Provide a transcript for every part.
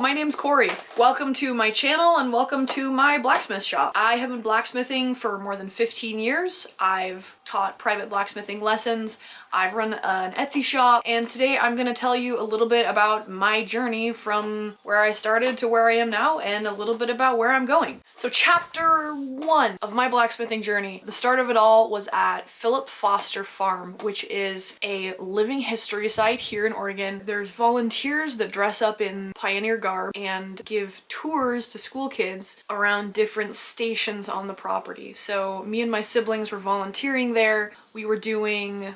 my name's Cori. Welcome to my channel and welcome to my blacksmith shop. I have been blacksmithing for more than 15 years. I've taught private blacksmithing lessons. I've run an Etsy shop, and today I'm going to tell you a little bit about my journey from where I started to where I am now and a little bit about where I'm going. So chapter 1 of my blacksmithing journey, the start of it all was at Philip Foster Farm, which is a living history site here in Oregon. There's volunteers that dress up in pioneer garb and give tours to school kids around different stations on the property. So me and my siblings were volunteering there. We were doing,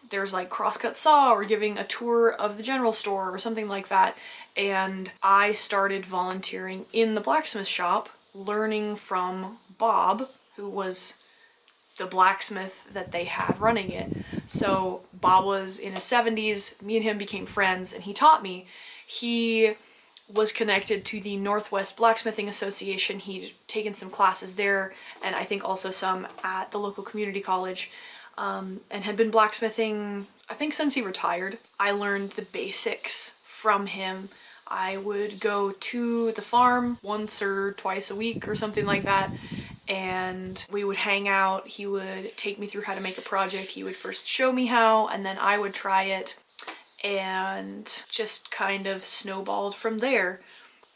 there's like crosscut saw or giving a tour of the general store or something like that. And I started volunteering in the blacksmith shop, learning from Bob, who was the blacksmith that they had running it. So Bob was in his 70s, me and him became friends, and he taught me. He was connected to the Northwest Blacksmithing Association. He'd taken some classes there, and I think also some at the local community college, and had been blacksmithing, I think, since he retired. I learned the basics from him. I would go to the farm once or twice a week or something like that, and we would hang out. He would take me through how to make a project. He would first show me how, and then I would try it, and just kind of snowballed from there.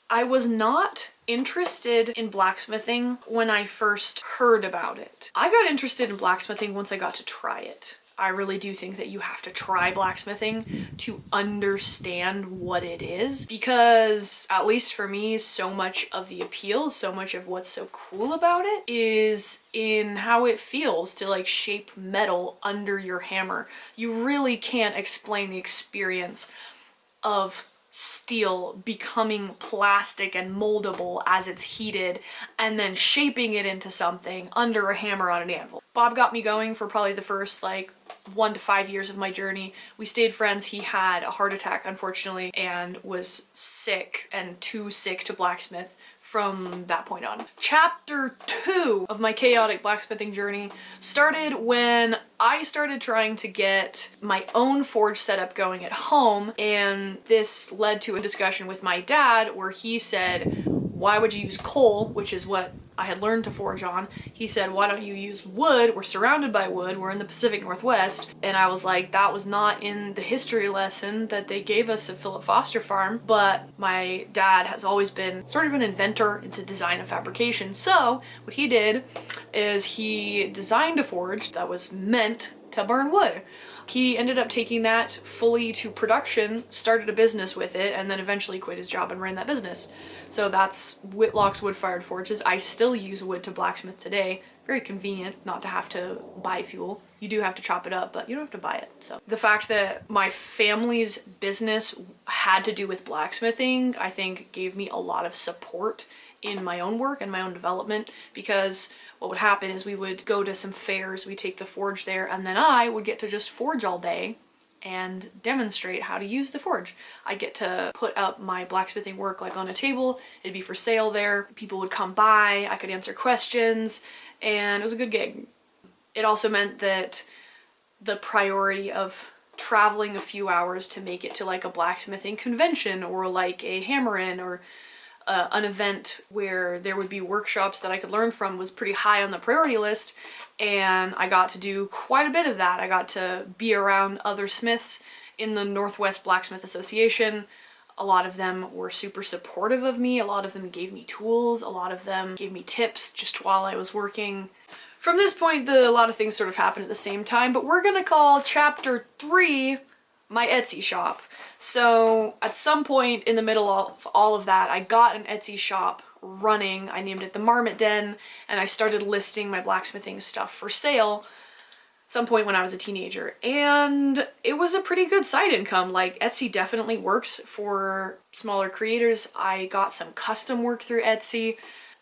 I was not interested in blacksmithing when I first heard about it. I got interested in blacksmithing once I got to try it. I really do think that you have to try blacksmithing to understand what it is, because at least for me, so much of the appeal, so much of what's so cool about it is in how it feels to like shape metal under your hammer. You really can't explain the experience of steel becoming plastic and moldable as it's heated and then shaping it into something under a hammer on an anvil. Bob got me going for probably the first like 1 to 5 years of my journey. We stayed friends. He had a heart attack, unfortunately, and was sick and too sick to blacksmith from that point on. Chapter 2 of my chaotic blacksmithing journey started when I started trying to get my own forge setup going at home, and this led to a discussion with my dad where he said, why would you use coal, which is what I had learned to forge on. He said, why don't you use wood? We're surrounded by wood. We're in the Pacific Northwest. And I was like, that was not in the history lesson that they gave us at Philip Foster Farm. But my dad has always been sort of an inventor into design and fabrication. So what he did is he designed a forge that was meant to burn wood. He ended up taking that fully to production, started a business with it, and then eventually quit his job and ran that business. So that's Whitlock's wood-fired forges. I still use wood to blacksmith today. Very convenient not to have to buy fuel. You do have to chop it up, but you don't have to buy it. So the fact that my family's business had to do with blacksmithing, I think gave me a lot of support in my own work and my own development, because what would happen is we would go to some fairs, we take the forge there, and then I would get to just forge all day and demonstrate how to use the forge. I'd get to put up my blacksmithing work like on a table. It'd be for sale there. People would come by, I could answer questions, and it was a good gig. It also meant that the priority of traveling a few hours to make it to like a blacksmithing convention or like a hammer-in or an event where there would be workshops that I could learn from was pretty high on the priority list, and I got to do quite a bit of that. I got to be around other smiths in the Northwest Blacksmith Association. A lot of them were super supportive of me. A lot of them gave me tools. A lot of them gave me tips just while I was working. From this point, a lot of things sort of happened at the same time, but we're gonna call chapter 3 my Etsy shop. So at some point in the middle of all of that, I got an Etsy shop running. I named it the Marmot Den, and I started listing my blacksmithing stuff for sale at some point when I was a teenager. And it was a pretty good side income. Like, Etsy definitely works for smaller creators. I got some custom work through Etsy.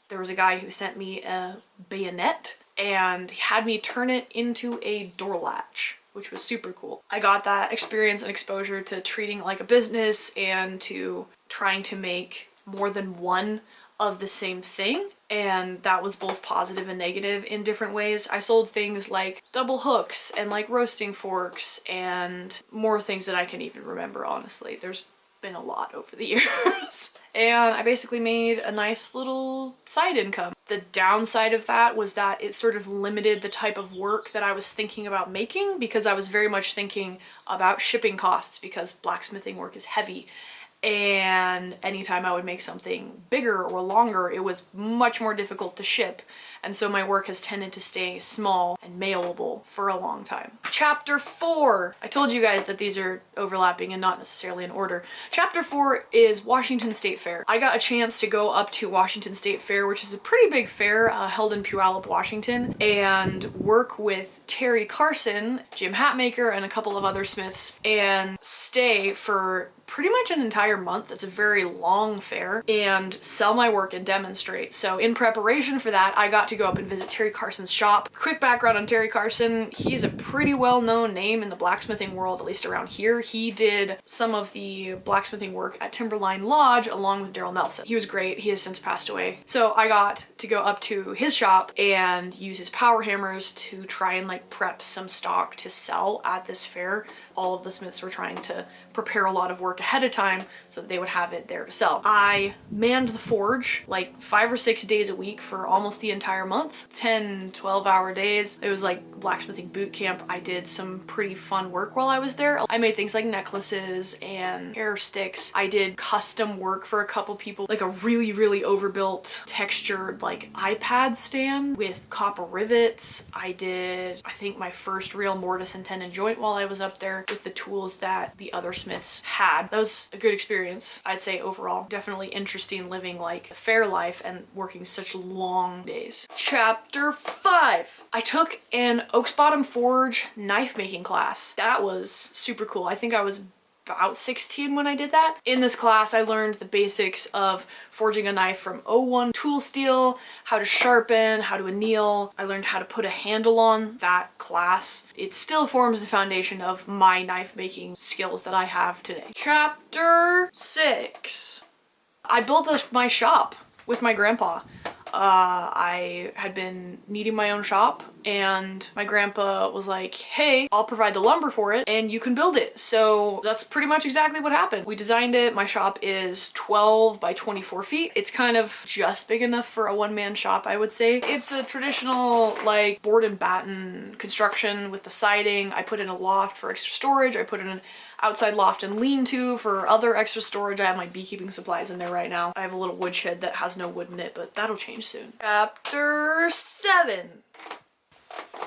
There was a guy who sent me a bayonet and had me turn it into a door latch, which was super cool. I got that experience and exposure to treating it like a business and to trying to make more than one of the same thing, and that was both positive and negative in different ways. I sold things like double hooks and like roasting forks and more things that I can even remember, honestly. There's been a lot over the years. and I basically made a nice little side income. The downside of that was that it sort of limited the type of work that I was thinking about making, because I was very much thinking about shipping costs, because blacksmithing work is heavy. And anytime I would make something bigger or longer, it was much more difficult to ship. And so my work has tended to stay small and mailable for a long time. Chapter 4. I told you guys that these are overlapping and not necessarily in order. Chapter 4 is Washington State Fair. I got a chance to go up to Washington State Fair, which is a pretty big fair held in Puyallup, Washington, and work with Terry Carson, Jim Hatmaker, and a couple of other smiths, and stay for pretty much an entire month. It's a very long fair, and sell my work and demonstrate. So in preparation for that, I got to go up and visit Terry Carson's shop. Quick background on Terry Carson. He's a pretty well-known name in the blacksmithing world, at least around here. He did some of the blacksmithing work at Timberline Lodge along with Daryl Nelson. He was great. He has since passed away. So I got to go up to his shop and use his power hammers to try and like prep some stock to sell at this fair. All of the smiths were trying to prepare a lot of work ahead of time so that they would have it there to sell. I manned the forge like 5 or 6 days a week for almost the entire month. 10, 12-hour days. It was like blacksmithing boot camp. I did some pretty fun work while I was there. I made things like necklaces and hair sticks. I did custom work for a couple people, like a really, really overbuilt textured like iPad stand with copper rivets. I did, I think, my first real mortise and tenon joint while I was up there with the tools that the other smiths had. That was a good experience, I'd say overall. Definitely interesting living like a fair life and working such long days. Chapter 5. I took an Oaks Bottom Forge knife making class. That was super cool. I think I was about 16 when I did that. In this class, I learned the basics of forging a knife from O1 tool steel, how to sharpen, how to anneal. I learned how to put a handle on that class. It still forms the foundation of my knife making skills that I have today. Chapter 6. I built my shop with my grandpa. I had been needing my own shop, and my grandpa was like, hey, I'll provide the lumber for it and you can build it. So that's pretty much exactly what happened. We designed it. My shop is 12 by 24 feet. It's kind of just big enough for a one-man shop, I would say. It's a traditional like board and batten construction with the siding. I put in a loft for extra storage. I put in an outside loft and lean-to for other extra storage. I have my beekeeping supplies in there right now. I have a little woodshed that has no wood in it, but that'll change soon. Chapter 7.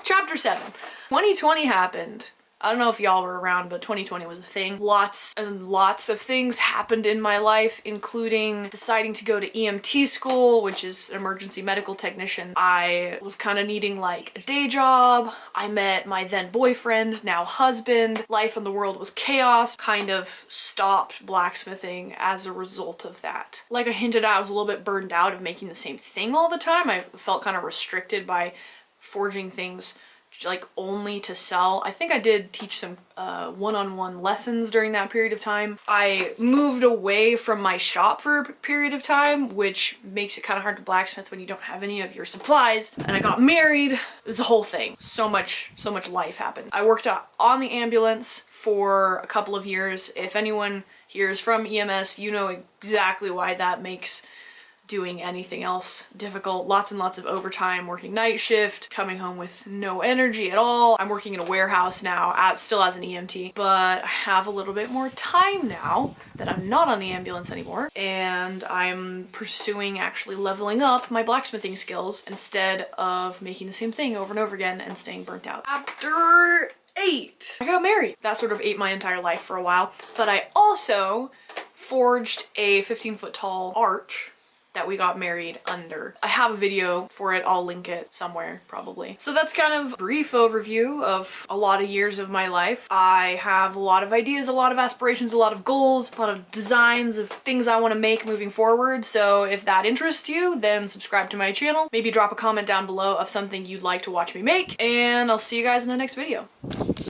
Chapter 7. 2020 happened. I don't know if y'all were around, but 2020 was a thing. Lots and lots of things happened in my life, including deciding to go to EMT school, which is an emergency medical technician. I was kind of needing like a day job. I met my then boyfriend, now husband. Life in the world was chaos. Kind of stopped blacksmithing as a result of that. Like I hinted at, I was a little bit burned out of making the same thing all the time. I felt kind of restricted by forging things like only to sell. I think I did teach some one-on-one lessons during that period of time. I moved away from my shop for a period of time, which makes it kind of hard to blacksmith when you don't have any of your supplies. And I got married. It was the whole thing. So much life happened. I worked on the ambulance for a couple of years. If anyone here is from EMS, you know exactly why that makes doing anything else difficult. Lots and lots of overtime, working night shift, coming home with no energy at all. I'm working in a warehouse now, still as an EMT, but I have a little bit more time now that I'm not on the ambulance anymore, and I'm pursuing actually leveling up my blacksmithing skills instead of making the same thing over and over again and staying burnt out. Chapter 8. I got married. That sort of ate my entire life for a while, but I also forged a 15-foot tall arch that we got married under. I have a video for it. I'll link it somewhere probably. So that's kind of a brief overview of a lot of years of my life. I have a lot of ideas, a lot of aspirations, a lot of goals, a lot of designs of things I want to make moving forward. So if that interests you, then subscribe to my channel. Maybe drop a comment down below of something you'd like to watch me make, and I'll see you guys in the next video.